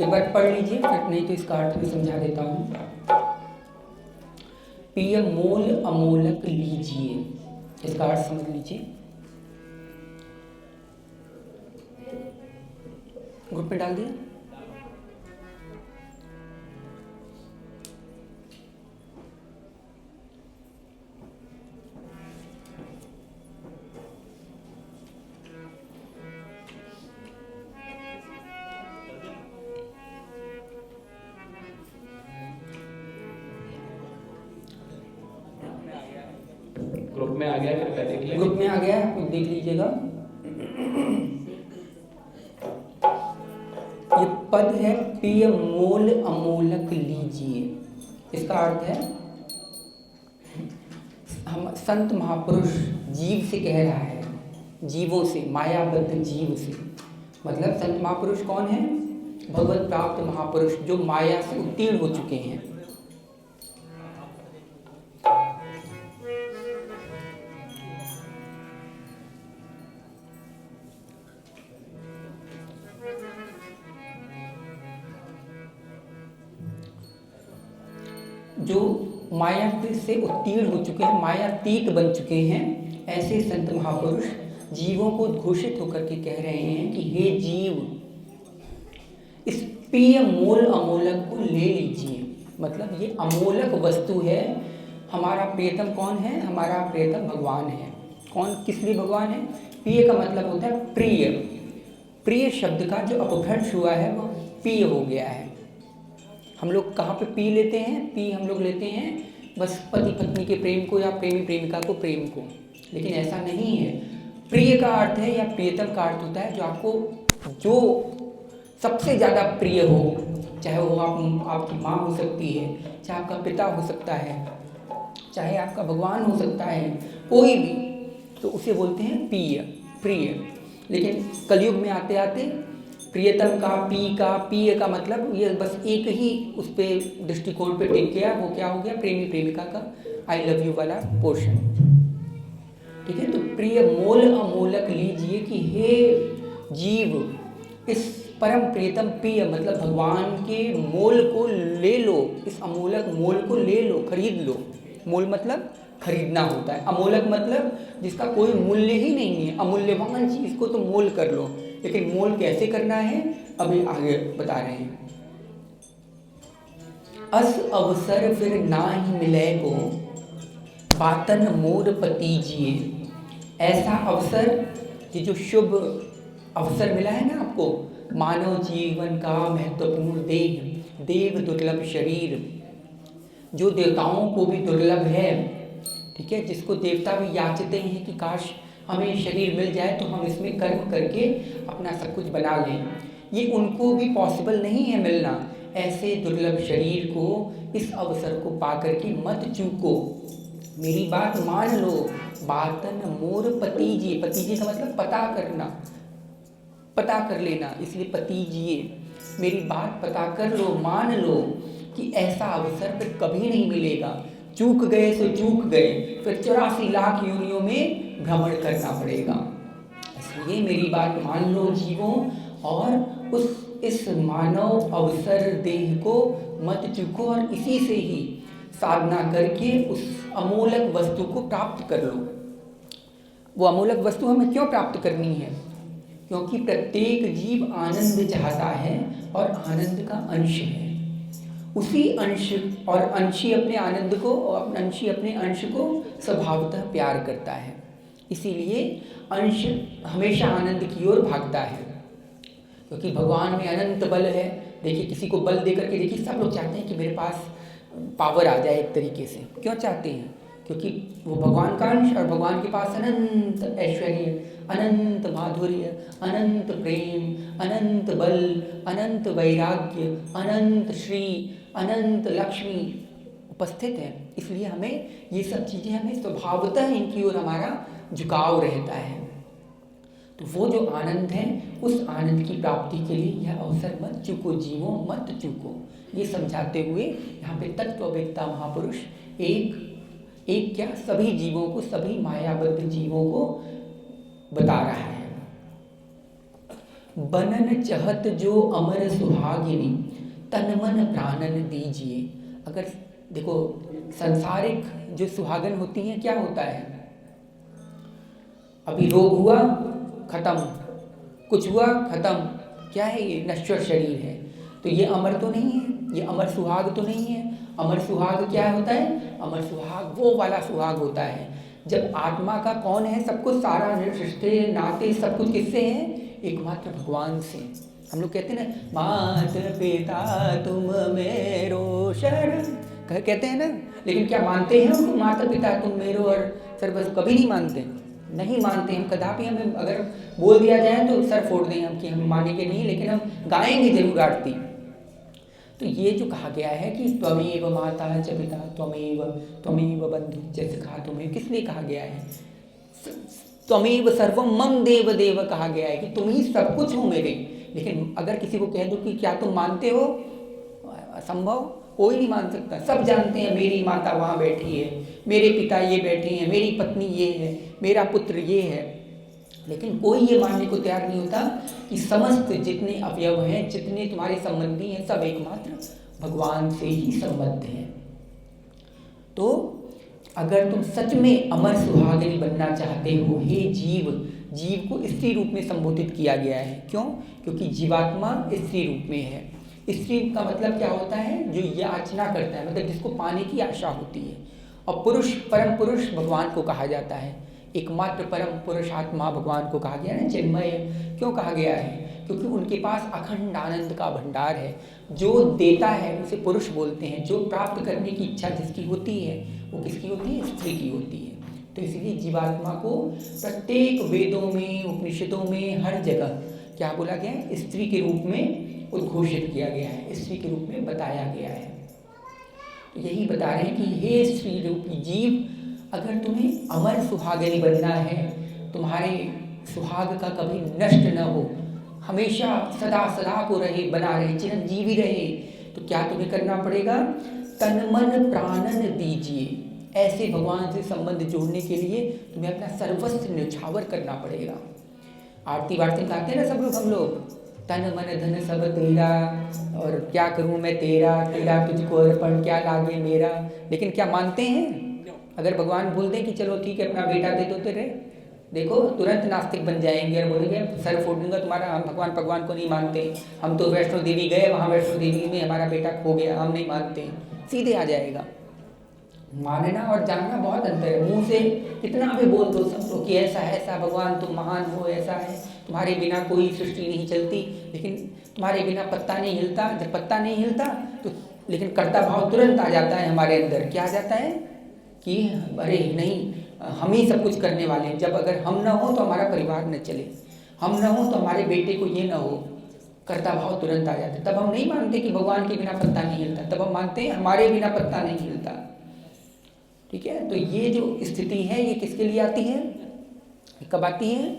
एक बार पढ़ लीजिए, फिर नहीं तो इसका अर्थ भी समझा देता हूँ। पिय मोल अमोलक लीजिए, इसका अर्थ समझ लीजिए। ग्रुप में डाल दिया। ग्रुप में आ गया, कृपया देख लीजिए। ग्रुप में आ गया, आप देख लीजिएगा। ये पद है पिय मोल अमोलक लीजिए। इसका अर्थ है, हम संत महापुरुष जीव से कह रहा है, जीवों से, मायाबद्ध जीव से। मतलब संत महापुरुष कौन है? भगवत प्राप्त महापुरुष जो माया से उत्तीर्ण हो चुके हैं। जो माया से उत्तीर्ण हो चुके हैं, मायातीत बन चुके हैं, ऐसे संत महापुरुष जीवों को घोषित होकर के कह रहे हैं कि हे जीव, इस पिय मोल अमोलक को ले लीजिए। मतलब ये अमोलक वस्तु है। हमारा प्रियतम कौन है? हमारा प्रियतम भगवान है। कौन, किस लिए भगवान है? पिय का मतलब होता है प्रिय। प्रिय शब्द का जो अपभ्रंश हुआ है वो पिय हो गया है। हम लोग कहाँ पे पी लेते हैं? पी हम लोग लेते हैं बस पति पत्नी के प्रेम को या प्रेमी प्रेमिका को प्रेम को, लेकिन ऐसा नहीं है। प्रिय का अर्थ है या प्रियतम का अर्थ होता है जो आपको, जो सबसे ज़्यादा प्रिय हो, चाहे वो आपकी माँ हो सकती है, चाहे आपका पिता हो सकता है, चाहे आपका भगवान हो सकता है, कोई भी, तो उसे बोलते हैं प्रिय, प्रिय। लेकिन कलयुग में आते आते प्रियतम का, पी का, पिय का मतलब ये बस एक ही उस पर दृष्टिकोण पे टिक गया। वो क्या हो गया? प्रेमी प्रेमिका का आई लव यू वाला पोर्शन। ठीक है, तो प्रिय मोल अमोलक लीजिए कि हे जीव, इस परम प्रियतम प्रिय मतलब भगवान के मोल को ले लो, इस अमोलक मोल को ले लो, खरीद लो। मोल मतलब खरीदना होता है, अमोलक मतलब जिसका कोई मूल्य ही नहीं है, अमूल्यवान चीज को तो मोल कर लो। लेकिन मोल कैसे करना है अभी आगे बता रहे हैं। अस अवसर फिर ना ही मिले को, बातन मोर पतीजिए। ऐसा अवसर, ये जो शुभ अवसर मिला है ना आपको, मानव जीवन का महत्वपूर्ण देह, देव दुर्लभ शरीर, जो देवताओं को भी दुर्लभ है। ठीक है, जिसको देवता भी याचते हैं कि काश हमें शरीर मिल जाए तो हम इसमें कर्म करके अपना सब कुछ बना लें। ये उनको भी पॉसिबल नहीं है मिलना। ऐसे दुर्लभ शरीर को, इस अवसर को पाकर के मत चूको, मेरी बात मान लो। बातन मोर पतीजिए, पतीजिए का मतलब पता करना, पता कर लेना, इसलिए पतीजिए, मेरी बात पता कर लो, मान लो कि ऐसा अवसर फिर कभी नहीं मिलेगा। चूक गए सो चूक गए, फिर 84 लाख योनियों में भ्रमण करना पड़ेगा। इसलिए मेरी बात मान लो जीवों, और इस मानव अवसर देह को मत चूको, और इसी से ही साधना करके उस अमोलक वस्तु को प्राप्त कर लो। वो अमोलक वस्तु हमें क्यों प्राप्त करनी है? क्योंकि प्रत्येक जीव आनंद चाहता है और आनंद का अंश है। उसी अंश और अंशी अपने आनंद को, और अंशी अपने अंश को स्वभावतः प्यार करता है। इसीलिए अंश हमेशा आनंद की ओर भागता है, क्योंकि भगवान में अनंत बल है। देखिए, किसी को बल दे करके देखिए, सब लोग चाहते हैं कि मेरे पास पावर आ जाए एक तरीके से। क्यों चाहते हैं? क्योंकि वो भगवान का अंश, और भगवान के पास अनंत ऐश्वर्य, अनंत माधुर्य, अनंत प्रेम, अनंत बल, अनंत वैराग्य, अनंत श्री, अनंत लक्ष्मी उपस्थित है। इसलिए हमें ये सब चीज़ें, हमें स्वभावतः इनकी ओर हमारा झुकाव रहता है। तो वो जो आनंद है, उस आनंद की प्राप्ति के लिए यह अवसर मत चूको जीवों, मत चूको। ये समझाते हुए यहाँ पे तत्ववेत्ता महापुरुष एक क्या, सभी जीवों को, सभी मायाबद्ध जीवों को बता रहा है। बनन चहत जो अमर सुहागिनी, तन मन प्राणन दीजिए। अगर देखो संसारिक जो सुहागन होती हैं क्या होता है, अभी रोग हुआ खत्म, कुछ हुआ खत्म, क्या है ये नश्वर शरीर है, तो ये अमर तो नहीं है, ये अमर सुहाग तो नहीं है। अमर सुहाग क्या होता है, अमर सुहाग वो वाला सुहाग होता है जब आत्मा का कौन है, सब कुछ सारा रिश्ते नाते सब कुछ किससे है, एकमात्र भगवान से। हम लोग कहते हैं ना मात पिता तुम मेरो शरण, कहते हैं ना, लेकिन क्या मानते हैं उनको, माता पिता तुम मेरो और सर्वस्व, कभी नहीं मानते, नहीं मानते हम कदापि। हमें अगर बोल दिया जाए तो सर फोड़ दें हम कि हम मानेंगे नहीं, लेकिन हम गाएंगे जरूर आरती। तो ये जो कहा गया है कि त्वमेव माता च पिता त्वमेव बंधु जैसे कहा तुम्हें, किस लिए कहा गया है, त्वमेव सर्वम मम देव देव कहा गया है कि तुम ही सब कुछ हो मेरे। लेकिन अगर किसी को कह दो कि क्या तुम मानते हो, असंभव, कोई नहीं मान सकता। सब जानते हैं मेरी माता वहाँ बैठी है, मेरे पिता ये बैठे हैं, मेरी पत्नी ये है, मेरा पुत्र ये है, लेकिन कोई ये मानने को तैयार नहीं होता कि समस्त जितने अवयव हैं, जितने तुम्हारे संबंधी हैं, सब एकमात्र भगवान से ही संबद्ध हैं। तो अगर तुम सच में अमर सुहागिनी बनना चाहते हो, हे जीव, जीव को स्त्री रूप में संबोधित किया गया है, क्यों, क्योंकि जीवात्मा स्त्री रूप में है। स्त्री का मतलब क्या होता है, जो याचना करता है, मतलब जिसको पाने की आशा होती है। और पुरुष, परम पुरुष भगवान को कहा जाता है, एकमात्र परम पुरुषात्मा भगवान को कहा गया है। चिन्मय क्यों कहा गया है, क्योंकि उनके पास अखंड आनंद का भंडार है। जो देता है उसे पुरुष बोलते हैं, जो प्राप्त करने की इच्छा जिसकी होती है वो किसकी होती है, स्त्री की होती है। तो इसलिए जीवात्मा को प्रत्येक वेदों में, उपनिषदों में, हर जगह क्या बोला गया है, स्त्री के रूप में उद्घोषित किया गया है, स्त्री के रूप में बताया गया है। तो यही बता रहे हैं कि हे स्त्री रूपी जीव, अगर तुम्हें अमर सुहागिनी बनना है, तुम्हारे सुहाग का कभी नष्ट न हो, हमेशा सदा सदा को रहे, बना रहे, चिरंजीवी रहे, तो क्या तुम्हें करना पड़ेगा, तन मन प्राणन दीजिए। ऐसे भगवान से संबंध जोड़ने के लिए तुम्हें अपना सर्वस्व न्यौछावर करना पड़ेगा। आरती वारती गाते हैं ना सब लोग, हम लोग, तन मन धन सब तेरा, और क्या करूं मैं तेरा, तेरा तुझको अर्पण क्या लागे मेरा। लेकिन क्या मानते हैं, अगर भगवान बोल दें कि चलो ठीक है अपना बेटा दे दो तेरे, देखो तुरंत नास्तिक बन जाएंगे और बोलेंगे सर फोड़ दूंगा तुम्हारा, हम भगवान को नहीं मानते, हम तो वैष्णो देवी गए, वहाँ वैष्णो देवी में हमारा बेटा खो गया, हम नहीं मानते, सीधे आ जाएगा। मानना और जानना बहुत अंतर है। मुंह से कितना भी बोल दो सबको कि ऐसा है, ऐसा भगवान तुम महान हो, ऐसा है, तुम्हारे बिना कोई सृष्टि नहीं चलती, लेकिन तुम्हारे बिना पत्ता नहीं हिलता। जब पत्ता नहीं हिलता तो लेकिन कर्ता भाव तुरंत आ जाता है हमारे अंदर। क्या आ जाता है कि अरे नहीं, हम ही सब कुछ करने वाले हैं। जब अगर हम ना हो तो हमारा परिवार न चले, हम ना हो तो हमारे बेटे को ये ना हो, कर्ता भाव तुरंत आ जाता है। तब हम नहीं मानते कि भगवान के बिना पत्ता नहीं हिलता, तब हम मानते हैं हमारे बिना पत्ता नहीं हिलता। ठीक है, तो ये जो स्थिति है ये किसके लिए आती है, कब आती है,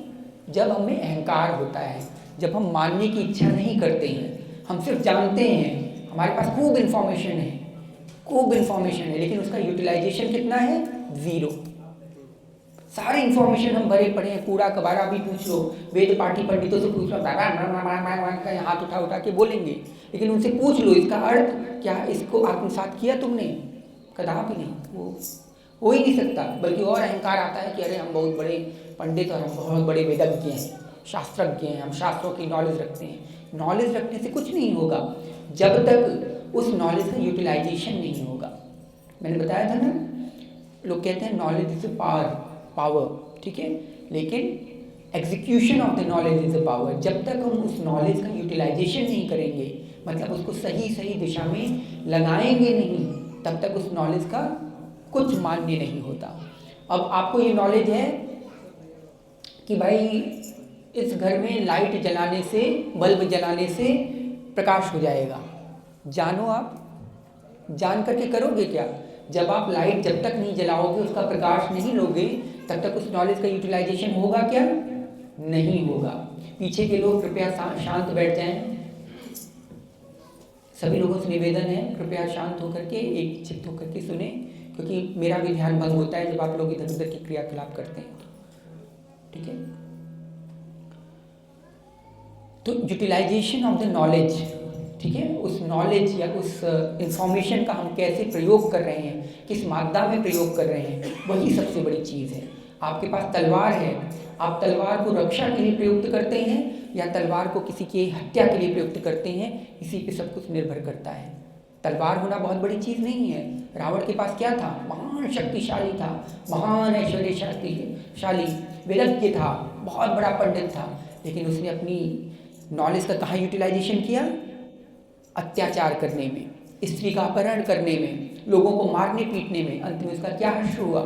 जब हमें अहंकार होता है, जब हम मानने की इच्छा नहीं करते हैं, हम सिर्फ जानते हैं, हमारे पास खूब इन्फॉर्मेशन है, खूब इन्फॉर्मेशन है, लेकिन उसका यूटिलाइजेशन कितना है, जीरो। सारे इन्फॉर्मेशन हम भरे पड़े हैं, कूड़ा कबाड़ा भी पूछ लो, वेद पाठी पंडितों से पूछ लो, हाथ उठा के बोलेंगे, लेकिन उनसे पूछ लो इसका अर्थ क्या, इसको आत्मसात किया तुमने, कदापि नहीं, वो हो ही नहीं सकता। बल्कि और अहंकार आता है कि अरे हम बहुत बड़े पंडित और हम बहुत बड़े वेदज्ञ हैं, शास्त्रज्ञ हैं, हम शास्त्रों की नॉलेज रखते हैं। नॉलेज रखने से कुछ नहीं होगा जब तक उस नॉलेज का यूटिलाइजेशन नहीं होगा। मैंने बताया था ना, लोग कहते हैं नॉलेज इज अ पावर, ठीक है, लेकिन execution of the knowledge is a power. जब तक हम उस नॉलेज का यूटिलाइजेशन नहीं करेंगे, मतलब उसको सही दिशा में लगाएंगे नहीं, तब तक उस नॉलेज का कुछ मान्य नहीं होता। अब आपको ये नॉलेज है कि भाई इस घर में लाइट जलाने से, बल्ब जलाने से प्रकाश हो जाएगा, जानो आप जान करके करोगे क्या? जब आप लाइट जब तक नहीं जलाओगे, उसका प्रकाश नहीं लोगे, तब तक उस नॉलेज का यूटिलाइजेशन होगा क्या? नहीं होगा। पीछे के लोग कृपया शांत बैठ जाएं। सभी लोगों से निवेदन है कृपया शांत होकर के, एक चित्त होकर के सुने, क्योंकि मेरा भी ध्यान भंग होता है जब आप लोग इधर उधर की क्रियाकलाप करते हैं। ठीक है, तो यूटिलाइजेशन ऑफ द नॉलेज, ठीक है, उस नॉलेज या उस इंफॉर्मेशन का हम कैसे प्रयोग कर रहे हैं, किस मादा में प्रयोग कर रहे हैं, वही सबसे बड़ी चीज़ है। आपके पास तलवार है, आप तलवार को रक्षा के लिए प्रयुक्त करते हैं या तलवार को किसी की हत्या के लिए प्रयुक्त करते हैं, इसी पे सब कुछ निर्भर करता है। तलवार होना बहुत बड़ी चीज़ नहीं है। रावण के पास क्या था? महान शक्तिशाली था, महान ऐश्वर्यशाली विरज्ञ था, बहुत बड़ा पंडित था, लेकिन उसने अपनी नॉलेज का कहाँ यूटिलाइजेशन किया? अत्याचार करने में, स्त्री का अपहरण करने में, लोगों को मारने पीटने में। अंत में उसका क्या हश्र हुआ?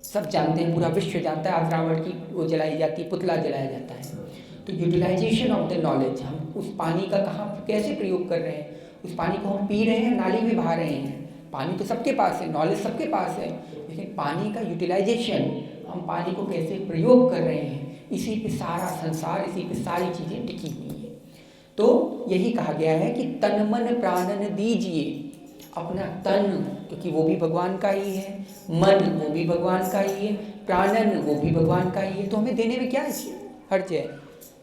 सब जानते हैं, पूरा विश्व जानता है। आज रावण की वो जलाई जाती है, पुतला जलाया जाता है। तो यूटिलाइजेशन ऑफ द नॉलेज, हम उस पानी का कहाँ कैसे प्रयोग कर रहे हैं? उस पानी को हम पी रहे हैं, नाली में बहा रहे हैं। पानी तो सबके पास है, नॉलेज सबके पास है, लेकिन पानी का यूटिलाइजेशन, हम पानी को कैसे प्रयोग कर रहे हैं, इसी पे सारा संसार, इसी पे सारी चीज़ें टिकी हुई है। तो यही कहा गया है कि तन मन प्राणन दीजिए। अपना तन, क्योंकि वो भी भगवान का ही है, मन वो भी भगवान का ही है, प्राणन वो भी भगवान का ही है, तो हमें देने में क्या हर्ज है?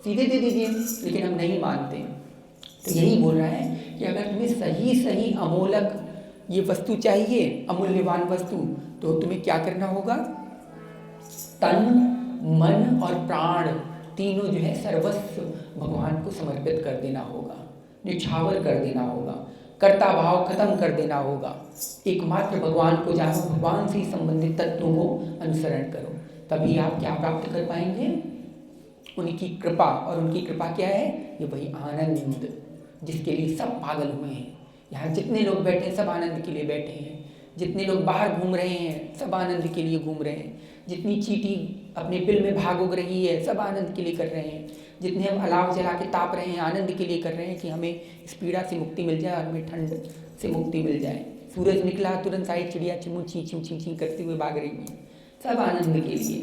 सीधे दे दीजिए, लेकिन हम नहीं मानते। तो यही बोल रहा है कि अगर तुम्हें सही सही अमोलक ये वस्तु चाहिए, अमूल्यवान वस्तु, तो तुम्हें क्या करना होगा? तन, मन और प्राण तीनों जो है सर्वस्व भगवान को समर्पित कर देना होगा, निछावर कर देना होगा, कर्ता भाव खत्म कर देना होगा। एकमात्र भगवान को जानो, भगवान से संबंधित तत्वों को अनुसरण करो, तभी आप क्या प्राप्त कर पाएंगे? उनकी कृपा। और उनकी कृपा क्या है? ये वही आनंद, जिसके लिए सब पागल हुए हैं। यहाँ जितने लोग बैठे हैं सब आनंद के लिए बैठे हैं, जितने लोग बाहर घूम रहे हैं सब आनंद के लिए घूम रहे हैं, जितनी चींटी अपने बिल में भाग उग रही है सब आनंद के लिए कर रहे हैं, जितने हम अलाव जला के ताप रहे हैं आनंद के लिए कर रहे हैं कि हमें इस पीड़ा से मुक्ति मिल जाए और हमें ठंड से मुक्ति मिल जाए। सूरज निकला तुरंत सारी चिड़िया चिमू ची ची ची ची करते हुए भाग रही हैं, सब आनंद के लिए।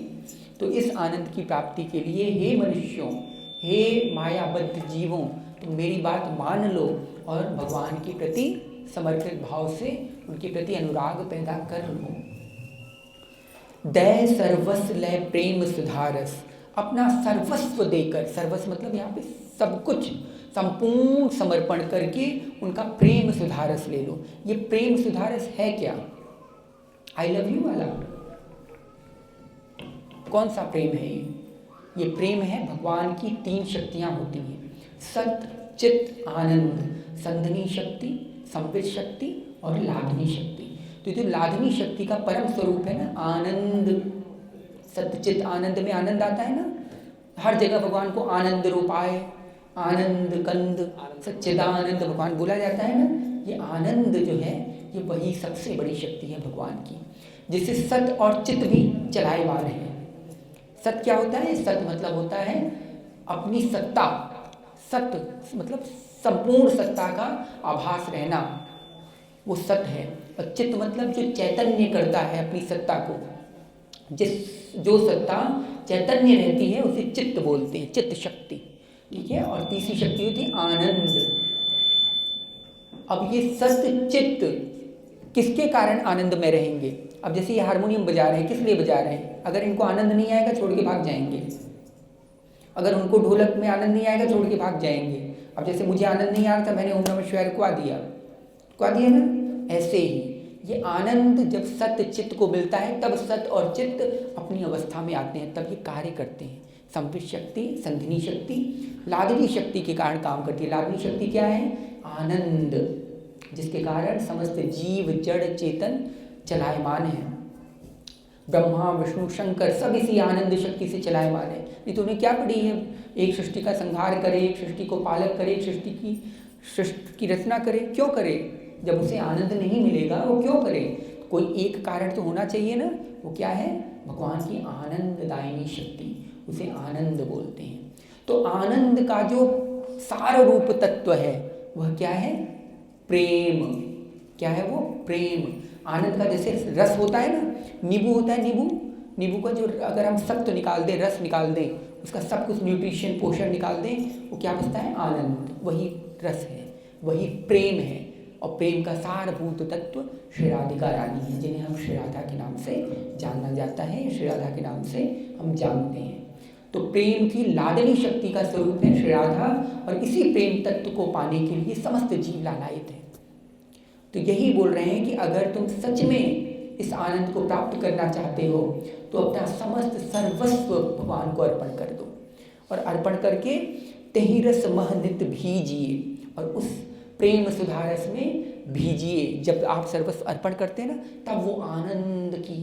तो इस आनंद की प्राप्ति के लिए हे मनुष्यों, हे मायाबद्ध जीवों, तुम मेरी बात मान लो और भगवान के प्रति समर्पित भाव से उनके प्रति अनुराग पैदा कर लो। दय सर्वस्व लय प्रेम सुधारस, अपना सर्वस्व देकर, सर्वस्व मतलब यहाँ पे सब कुछ, संपूर्ण समर्पण करके उनका प्रेम सुधारस ले लो। ये प्रेम सुधारस है क्या? आई लव यू वाला कौन सा प्रेम है? ये प्रेम है भगवान की तीन शक्तियाँ होती हैं, सत चित आनंद, संधनी शक्ति, संवित शक्ति और लादनी शक्ति। तो जो लादनी शक्ति का परम स्वरूप है ना आनंद, सतचित आनंद में आनंद आता है ना, हर जगह भगवान को आनंद रूपाय, आनंद कंद, सच्चिदानंद भगवान बोला जाता है ना। ये आनंद जो है ये वही सबसे बड़ी शक्ति है भगवान की, जिससे सत और चित भी चलाएमान है। सत क्या होता है? सत मतलब होता है अपनी सत्ता, सत मतलब संपूर्ण सत्ता का आभास रहना, वो सत है। और चित्त मतलब जो चैतन्य करता है अपनी सत्ता को, जो सत्ता चैतन्य रहती है उसे चित्त बोलते हैं, चित्त शक्ति, ठीक है। और तीसरी शक्ति होती है आनंद। अब ये सत चित्त किसके कारण आनंद में रहेंगे? अब जैसे ये हारमोनियम बजा रहे हैं, किस लिए बजा रहे हैं? अगर इनको आनंद नहीं आएगा छोड़ के भाग जाएंगे, अगर उनको ढोलक में आनंद नहीं आएगा छोड़ के भाग जाएंगे। अब जैसे मुझे आनंद नहीं आ रहा था, मैंने ओम नमः शिवाय रुकवा दिया ना, ऐसे ही ये आनंद जब सत चित्त को मिलता है तब सत और चित्त अपनी अवस्था में आते हैं, तब ये कार्य करते हैं। संवित शक्ति, संधिनी शक्ति, लादनी शक्ति के कारण काम करती है। लादनी शक्ति क्या है? आनंद, जिसके कारण समस्त जीव जड़ चेतन चलायमान है। ब्रह्मा विष्णु शंकर सब इसी आनंद शक्ति से चलायमान है। नहीं तो उन्हें क्या पड़ी है? एक सृष्टि का संहार करे, एक सृष्टि को पालक करे, एक सृष्टि की रचना करे। क्यों करे? जब उसे आनंद नहीं मिलेगा वो क्यों करे? कोई एक कारण तो होना चाहिए ना। वो क्या है? भगवान की आनंददायिनी शक्ति, उसे आनंद बोलते हैं। तो आनंद का जो सार रूप तत्व है वह क्या है? प्रेम। क्या है वो? प्रेम। आनंद का जैसे रस होता है ना, नींबू होता है, नींबू का जो अगर हम सत्व निकाल दें, रस निकाल दें, उसका सब कुछ न्यूट्रिशन पोषण निकाल दें, वो क्या बचता है? आनंद। वही रस है, वही प्रेम है। और प्रेम का सारभूत तत्व श्री राधिका रानी है, जिन्हें हम श्री राधा के नाम से जानना जाता है, श्री राधा के नाम से हम जानते हैं। तो प्रेम की लादनी शक्ति का स्वरूप है श्री राधा, और इसी प्रेम तत्व को पाने के लिए समस्त जीव लालायित हैं। तो यही बोल रहे हैं कि अगर तुम सच में इस आनंद को प्राप्त करना चाहते हो तो अपना समस्त सर्वस्व भगवान को अर्पण कर दो, और अर्पण करके तेहि रस मह नित भीजिए, और उस प्रेम सुधारस में भीजिए। जब आप सर्वस्व अर्पण करते हैं ना, तब वो आनंद की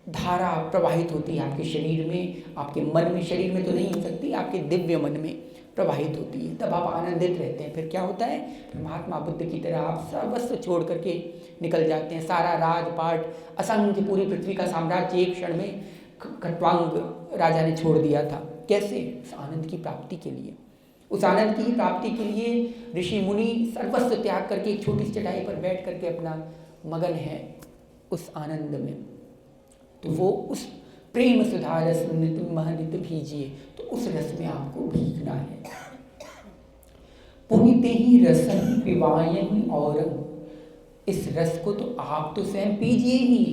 धारा प्रवाहित होती है आपके शरीर में, आपके मन में। शरीर में तो नहीं हो सकती, आपके दिव्य मन में प्रवाहित होती है, तब आप आनंदित रहते हैं। फिर क्या होता है, महात्मा बुद्ध की तरह आप सर्वस्व छोड़ करके निकल जाते हैं। सारा राजपाट, असंख्य पूरी पृथ्वी का साम्राज्य एक क्षण में खट्वांग राजा ने छोड़ दिया था। कैसे? उस आनंद की प्राप्ति के लिए। उस आनंद की प्राप्ति के लिए ऋषि मुनि सर्वस्व त्याग करके एक छोटी सी चटाई पर बैठ करके अपना मगन है उस आनंद में। तो वो उस प्रेम सुधा रस महनित भीजिए, तो उस रस में आपको भीगना है। पुनिते ही रसन पिवायन, और इस रस को तो आप तो स्वयं पीजिए ही,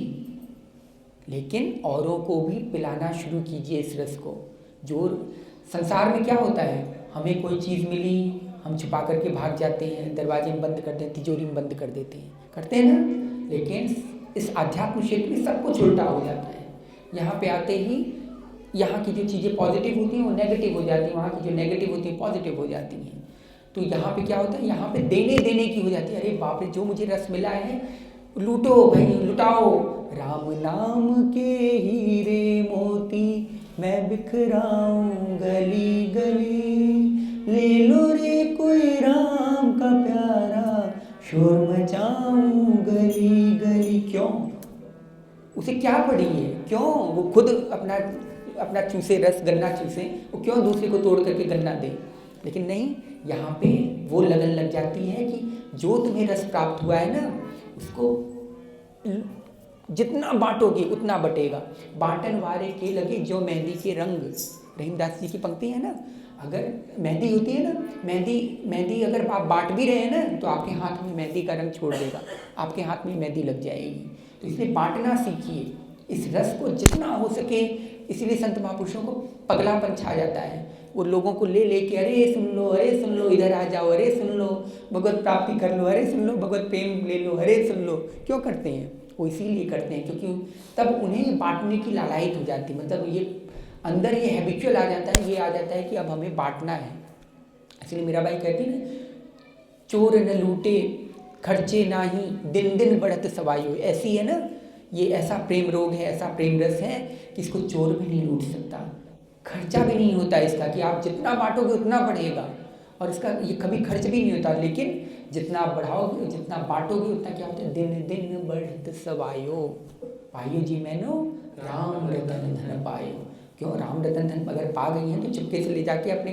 लेकिन औरों को भी पिलाना शुरू कीजिए इस रस को। जो संसार में क्या होता है, हमें कोई चीज़ मिली, हम छुपा करके भाग जाते हैं, दरवाजे में बंद कर देते हैं, तिजोरी में बंद कर देते हैं, करते हैं ना। लेकिन इस आध्यात्म क्षेत्र में सब कुछ उल्टा हो जाता है। यहाँ पे आते ही यहाँ की जो चीज़ें पॉजिटिव होती हैं वो नेगेटिव हो जाती हैं, वहाँ की जो नेगेटिव होती हैं पॉजिटिव हो जाती हैं। तो यहाँ पे क्या होता है, यहाँ पे देने देने की हो जाती है। अरे बाप रे, जो मुझे रस मिला है लूटो भाई, लुटाओ। राम नाम के हीरे मोती मैं बिखराऊं गली गली, ले लो रे कोई राम का प्यारा, शोर मचाऊं गली गली। क्यों? उसे क्या पड़ी है? क्यों वो खुद अपना चूसे रस, गन्ना चूसे, वो क्यों दूसरे को तोड़ करके गन्ना दे? लेकिन नहीं, यहाँ पे वो लगन लग जाती है कि जो तुम्हें रस प्राप्त हुआ है ना, उसको जितना बांटोगे उतना बटेगा। बांटन वारे के लगे जो मेहंदी के रंग, रहीमदास जी की पंक्ति है ना। अगर मेहंदी होती है ना, मेहंदी अगर आप बांट भी रहे हैं ना, तो आपके हाथ में मेहंदी का रंग छोड़ देगा, आपके हाथ में मेहंदी लग जाएगी। तो इसलिए बांटना सीखिए इस रस को जितना हो सके। इसीलिए संत महापुरुषों को पगलापन छा जाता है। वो लोगों को ले लेके, अरे सुन लो, इधर आ जाओ, अरे सुन लो भगवत प्राप्ति कर लो, अरे सुन लो भगवत प्रेम ले लो, अरे सुन लो। क्यों करते हैं? वो इसीलिए करते हैं क्योंकि तब उन्हें बांटने की लालायित हो जाती है। मतलब ये अंदर ये हैबिचुअल आ जाता है, ये आ जाता है कि अब हमें बांटना है। इसलिए मेरा भाई कहती है ना, चोर न लूटे खर्चे नाही, दिन दिन बढ़त सवाइयो। ऐसी है ना, ये ऐसा प्रेम रोग है, ऐसा प्रेम रस है कि इसको चोर भी नहीं लूट सकता, खर्चा भी नहीं होता इसका, कि आप जितना बांटोगे उतना बढ़ेगा, और इसका ये कभी खर्च भी नहीं होता। लेकिन जितना आप बढ़ाओगे, जितना बांटोगे, उतना क्या होता है, दिन दिन बढ़त सवायो। पाइयो जी मैनो राम रतन धन पायो। क्यों? राम रतन धन अगर पा गई हैं तो चुपके से ले जाके अपने